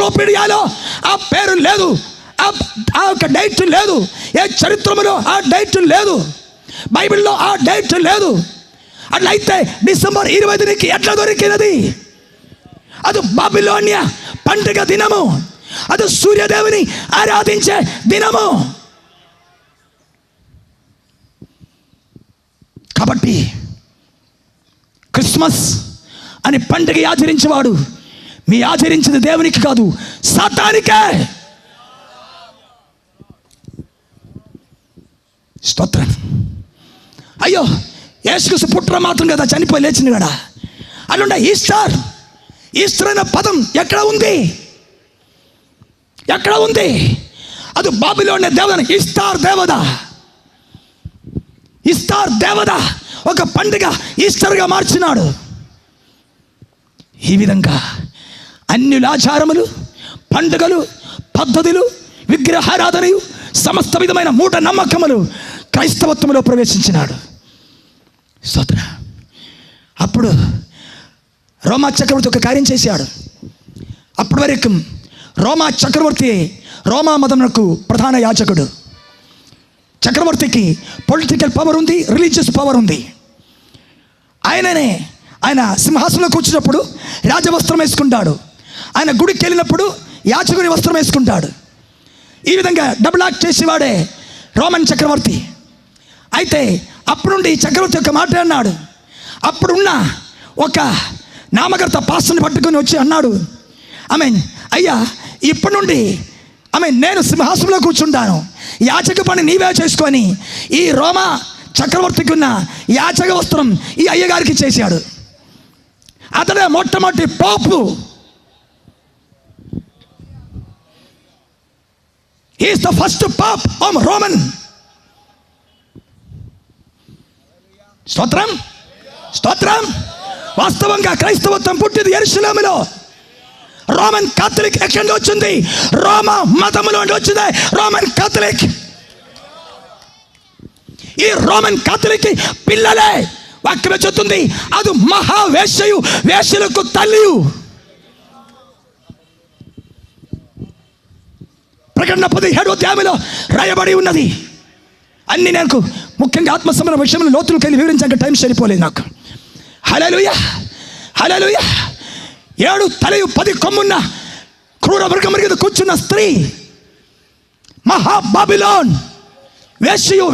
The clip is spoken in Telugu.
వికీపీడియాలో ఆ పేరు లేదు, ఆ యొక్క డేట్ లేదు, ఏ చరిత్రములో ఆ డేట్ లేదు, బైబిల్లో ఆ డేట్ లేదు. అట్లయితే డిసెంబర్ 20 ఎట్లా దొరికినది? అది బాబిలోనియా పండుగ దినము, అది సూర్యదేవుని ఆరాధించే దినము. కాబట్టి క్రిస్మస్ అని పండుగ ఆచరించేవాడు మీ ఆచరించింది దేవునికి కాదు, సాతానికే. స్తోత్రం. అయ్యో, యేసుక్రీస్తు పుట్టడం మాత్రం కదా, చనిపోయి లేచింది కదా. అల్లుండ ఈస్టర్ అనే పదం ఎక్కడ ఉంది? ఎక్కడ ఉంది? అది బాబిలోనే దేవత, ఈస్టర్ దేవత ఒక పండుగ ఈస్టర్గా మార్చినాడు. ఈ విధంగా అన్యుల ఆచారములు, పండుగలు, పద్ధతులు, విగ్రహారాధనయు, సమస్త విధమైన మూఢ నమ్మకములు క్రైస్తవత్వంలో ప్రవేశించినాడు. స్తోత్ర. అప్పుడు రోమా చక్రవర్తి ఒక కార్యం చేశాడు. అప్పటి వరకు రోమా చక్రవర్తి రోమా మతమునకు ప్రధాన యాజకుడు. చక్రవర్తికి పొలిటికల్ పవర్ ఉంది, రిలీజియస్ పవర్ ఉంది. ఆయన సింహాసనంలో కూర్చున్నప్పుడు రాజవస్త్రం వేసుకుంటాడు, ఆయన గుడికి వెళ్ళినప్పుడు యాచకుని వస్త్రం వేసుకుంటాడు. ఈ విధంగా డబుల్ యాక్ట్ చేసేవాడే రోమన్ చక్రవర్తి. అయితే అప్పుడు నుండి చక్రవర్తి యొక్క మాట అన్నాడు. అప్పుడున్న ఒక నామకర్త పాస్టర్ని పట్టుకొని వచ్చి అన్నాడు, అయ్యా, ఇప్పటి నుండి నేను సింహాసనంలో కూర్చుంటాను, యాచక పని నీవే చేసుకొని ఈ రోమా చక్రవర్తికి ఉన్న యాచక వస్త్రం ఈ అయ్యగారికి చేశాడు. అతడే మొట్టమొదటి పోపు. He is the first pope of Roman. స్తోత్రం, స్తోత్రం. వాస్తవంగా క్రైస్తవత్వం పుట్టింది యెరూషలేములో. రోమన్ కాథలిక్ ఎక్కడి నుండి వచ్చింది? రోమా మతములో నుండి వచ్చింది రోమన్ కాథలిక్. ఈ రోమన్ కాథలిక్ పిల్లలే వాక్యం చెప్తుంది, అది మహావేశ్యయు, వేశ్యలకు తల్లియు. ప్రకటన 17వ అధ్యాయంలో రాయబడి ఉన్నది. అన్ని నాకు ముఖ్యంగా ఆత్మసంబంధ విషయంలో లోతులకు వెళ్ళి వివరించాక టైం సరిపోలేదు నాకు. హల్లెలూయా, హల్లెలూయా. 7 తలయు 10 కొమ్మున్న క్రూర మృగం మీద కూర్చున్న స్త్రీ మహా బాబిలోన్, వేశ్యయు,